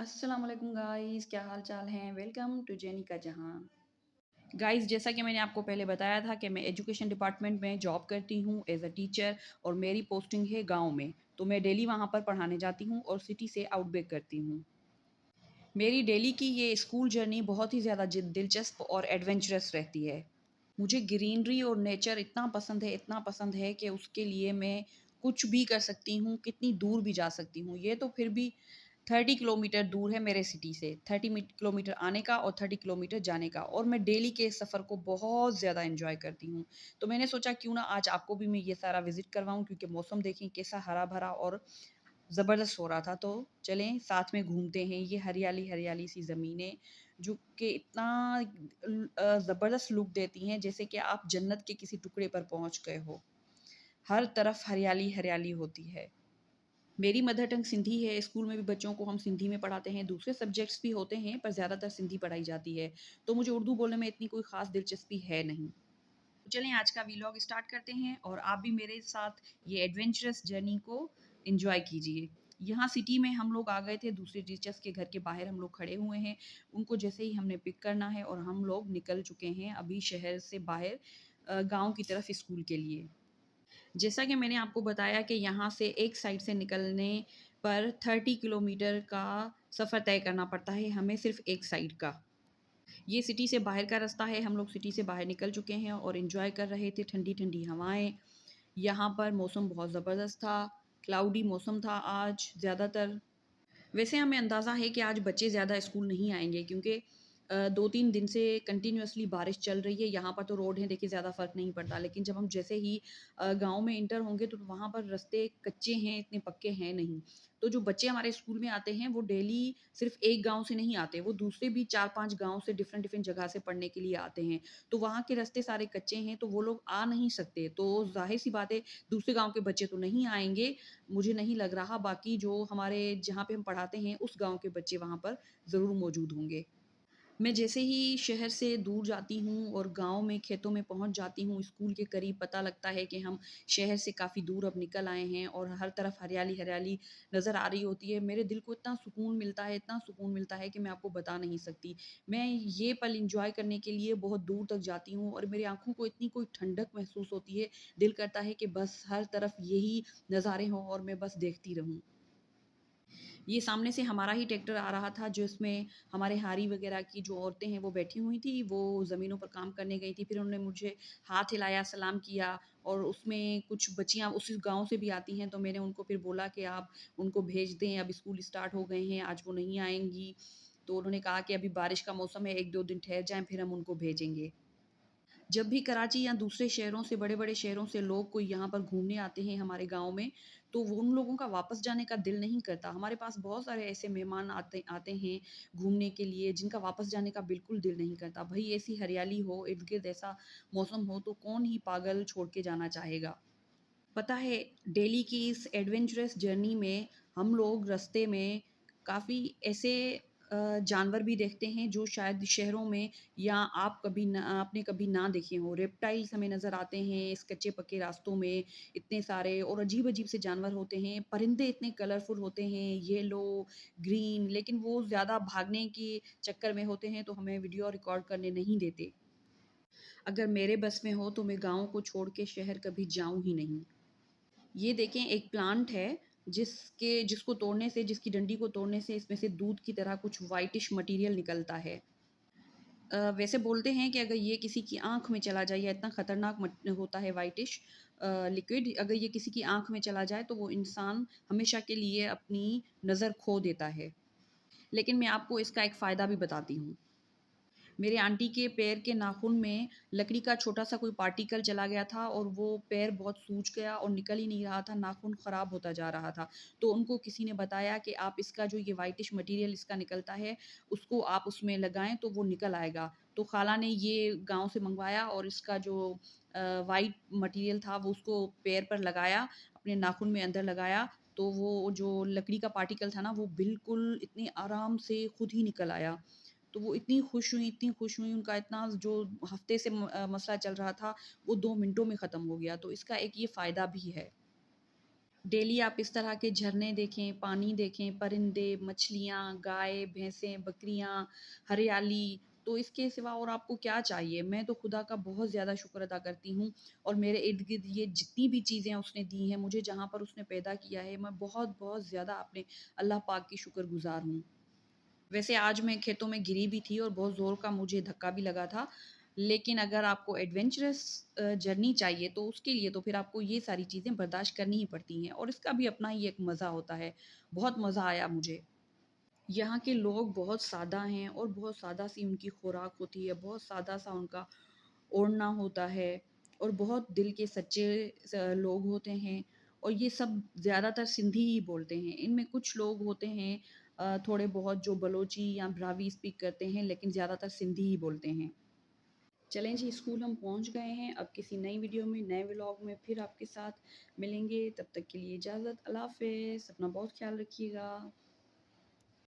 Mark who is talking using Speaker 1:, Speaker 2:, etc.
Speaker 1: अस्सलाम वालेकुम गाइस, क्या हाल चाल हैं? वेलकम टू जेनी का जहां। गाइस, जैसा कि मैंने आपको पहले बताया था कि मैं एजुकेशन डिपार्टमेंट में जॉब करती हूँ एज अ टीचर और मेरी पोस्टिंग है गांव में। तो मैं डेली वहां पर पढ़ाने जाती हूँ और सिटी से आउटबेक करती हूँ। मेरी डेली की ये स्कूल जर्नी बहुत ही ज़्यादा दिलचस्प और एडवेंचरस रहती है। मुझे ग्रीनरी और नेचर इतना पसंद है कि उसके लिए मैं कुछ भी कर सकती हूँ, कितनी दूर भी जा सकती हूँ। ये तो फिर भी 30 किलोमीटर दूर है मेरे सिटी से, 30 किलोमीटर आने का और 30 किलोमीटर जाने का, और मैं डेली के इस सफ़र को बहुत ज़्यादा एन्जॉय करती हूँ। तो मैंने सोचा क्यों ना आज आपको भी मैं ये सारा विज़िट करवाऊँ, क्योंकि मौसम देखें कैसा हरा-भरा और ज़बरदस्त हो रहा था। तो चलें साथ में घूमते हैं। ये हरियाली-हरियाली सी ज़मीनें जो कि इतना ज़बरदस्त लुक देती हैं, जैसे कि आप जन्नत के किसी टुकड़े पर पहुँच गए हो। हर तरफ हरियाली-हरियाली होती है। मेरी मदर टंग सिंधी है, स्कूल में भी बच्चों को हम सिंधी में पढ़ाते हैं, दूसरे सब्जेक्ट्स भी होते हैं पर ज़्यादातर सिंधी पढ़ाई जाती है। तो मुझे उर्दू बोलने में इतनी कोई ख़ास दिलचस्पी है नहीं। तो चलें आज का वीलॉग स्टार्ट करते हैं और आप भी मेरे साथ ये एडवेंचरस जर्नी को एंजॉय कीजिए। यहाँ सिटी में हम लोग आ गए थे, दूसरे टीचर्स के घर के बाहर हम लोग खड़े हुए हैं। उनको जैसे ही हमने पिक करना है और हम लोग निकल चुके हैं अभी शहर से बाहर गाँव की तरफ स्कूल के लिए। जैसा कि मैंने आपको बताया कि यहाँ से एक साइड से निकलने पर 30 किलोमीटर का सफ़र तय करना पड़ता है हमें, सिर्फ़ एक साइड का। ये सिटी से बाहर का रास्ता है, हम लोग सिटी से बाहर निकल चुके हैं और एन्जॉय कर रहे थे ठंडी-ठंडी हवाएँ। यहाँ पर मौसम बहुत ज़बरदस्त था, क्लाउडी मौसम था आज ज़्यादातर। वैसे हमें अंदाज़ा है कि आज बच्चे ज़्यादा स्कूल नहीं आएँगे, क्योंकि 2-3 दिन से कंटिन्यूअसली बारिश चल रही है। यहाँ पर तो रोड है, देखिए ज़्यादा फ़र्क नहीं पड़ता। लेकिन जब हम जैसे ही गाँव में एंटर होंगे तो वहाँ पर रास्ते कच्चे हैं, इतने पक्के हैं नहीं। तो जो बच्चे हमारे स्कूल में आते हैं वो डेली सिर्फ़ एक गाँव से नहीं आते, वो दूसरे भी 4-5 गाँव से डिफ़रेंट-डिफ़रेंट जगह से पढ़ने के लिए आते हैं। तो वहाँ के रास्ते सारे कच्चे हैं, तो वो लोग आ नहीं सकते। तो ज़ाहिर-सी बात है, दूसरे गाँव के बच्चे तो नहीं आएँगे, मुझे नहीं लग रहा। बाकी जो हमारे जहाँ पे हम पढ़ाते हैं उस गाँव के बच्चे वहाँ पर ज़रूर मौजूद होंगे। मैं जैसे ही शहर से दूर जाती हूँ और गाँव में खेतों में पहुँच जाती हूँ, स्कूल के करीब, पता लगता है कि हम शहर से काफ़ी दूर अब निकल आए हैं और हर तरफ हरियाली-हरियाली नज़र आ रही होती है। मेरे दिल को इतना सुकून मिलता है कि मैं आपको बता नहीं सकती। मैं ये पल एन्जॉय करने के लिए बहुत दूर तक जाती हूँ और मेरी आँखों को इतनी कोई ठंडक महसूस होती है, दिल करता है कि बस हर तरफ यही नज़ारे हों और मैं बस देखती रहूँ। ये सामने से हमारा ही ट्रैक्टर आ रहा था, जिसमें हमारे हारी वगैरह की जो औरतें हैं वो बैठी हुई थी, वो ज़मीनों पर काम करने गई थी। फिर उन्होंने मुझे हाथ हिलाया, सलाम किया और उसमें कुछ बच्चियाँ उसी गाँव से भी आती हैं, तो मैंने उनको फिर बोला कि आप उनको भेज दें, अब स्कूल स्टार्ट हो गए हैं, आज वो नहीं आएँगी। तो उन्होंने कहा कि अभी बारिश का मौसम है, 1-2 दिन ठहर जाएँ, फिर हम उनको भेजेंगे। जब भी कराची या दूसरे शहरों से, बड़े-बड़े शहरों से लोग कोई यहाँ पर घूमने आते हैं हमारे गाँव में, तो वो उन लोगों का वापस जाने का दिल नहीं करता। हमारे पास बहुत सारे ऐसे मेहमान आते आते हैं घूमने के लिए, जिनका वापस जाने का बिल्कुल दिल नहीं करता। भई ऐसी हरियाली हो, इर्द-गिर्द ऐसा मौसम हो, तो कौन ही पागल छोड़ के जाना चाहेगा। पता है, डेली की इस एडवेंचरस जर्नी में हम लोग रास्ते में काफ़ी ऐसे जानवर भी देखते हैं जो शायद शहरों में या आपने कभी ना देखे हों। रेप्टाइल्स हमें नज़र आते हैं इस कच्चे-पक्के रास्तों में, इतने सारे और अजीब-अजीब से जानवर होते हैं। परिंदे इतने कलरफुल होते हैं, येलो, ग्रीन, लेकिन वो ज़्यादा भागने के चक्कर में होते हैं, तो हमें वीडियो रिकॉर्ड करने नहीं देते। अगर मेरे बस में हो तो मैं गाँव को छोड़ के शहर कभी जाऊँ ही नहीं। ये देखें, एक प्लांट है जिसकी डंडी को तोड़ने से इसमें से दूध की तरह कुछ व्हाइटिश मटीरियल निकलता है। वैसे बोलते हैं कि अगर ये किसी की आँख में चला जाए या इतना खतरनाक मट होता है व्हाइटिश लिक्विड, अगर ये किसी की आँख में चला जाए तो वो इंसान हमेशा के लिए अपनी नज़र खो देता है। लेकिन मैं आपको इसका एक फ़ायदा भी बताती हूँ। मेरे आंटी के पैर के नाखून में लकड़ी का छोटा-सा कोई पार्टिकल चला गया था और वो पैर बहुत सूज गया और निकल ही नहीं रहा था, नाखून ख़राब होता जा रहा था। तो उनको किसी ने बताया कि आप इसका जो ये व्हाइटिश मटीरियल इसका निकलता है, उसको आप उसमें लगाएँ तो वो निकल आएगा। तो खाला ने ये गाँव से मँगवाया और इसका जो व्हाइट मटीरियल था वो उसको पैर पर लगाया, अपने नाखून में अंदर लगाया, तो वो जो लकड़ी का पार्टिकल था ना, वो बिल्कुल इतने आराम से खुद ही निकल आया। तो वो इतनी खुश हुईं, उनका इतना जो हफ़्ते से मसला चल रहा था, वो 2 मिनटों में ख़त्म हो गया। तो इसका एक ये फ़ायदा भी है। डेली आप इस तरह के झरने देखें, पानी देखें, परिंदे, मछलियाँ, गाय, भैंसें, बकरियाँ, हरियाली, तो इसके सिवा और आपको क्या चाहिए? मैं तो खुदा का बहुत ज़्यादा शुक्र अदा करती हूँ और मेरे इर्द-गिर्द ये जितनी भी चीज़ें उसने दी हैं, मुझे जहाँ पर उसने पैदा किया है, मैं बहुत-बहुत ज़्यादा अपने अल्लाह पाक की शुक्रगुज़ार हूँ। वैसे आज मैं खेतों में गिरी भी थी और बहुत ज़ोर का मुझे धक्का भी लगा था। लेकिन अगर आपको एडवेंचरस जर्नी चाहिए तो उसके लिए तो फिर आपको ये सारी चीज़ें बर्दाश्त करनी ही पड़ती हैं और इसका भी अपना ही एक मज़ा होता है। बहुत मज़ा आया मुझे। यहाँ के लोग बहुत सादा हैं और बहुत सादा-सी उनकी खुराक होती है, बहुत सादा-सा उनका ओढ़ना होता है और बहुत दिल के सच्चे लोग होते हैं और ये सब ज़्यादातर सिंधी ही बोलते हैं। इनमें कुछ लोग होते हैं थोड़े बहुत जो बलोची या ब्रावी स्पीक करते हैं लेकिन ज़्यादातर सिंधी ही बोलते हैं। चलें जी, स्कूल हम पहुँच गए हैं। अब किसी नई वीडियो में, नए व्लॉग में फिर आपके साथ मिलेंगे। तब तक के लिए इजाज़त। अल्लाह हाफ़िज़। अपना बहुत ख़्याल रखिएगा।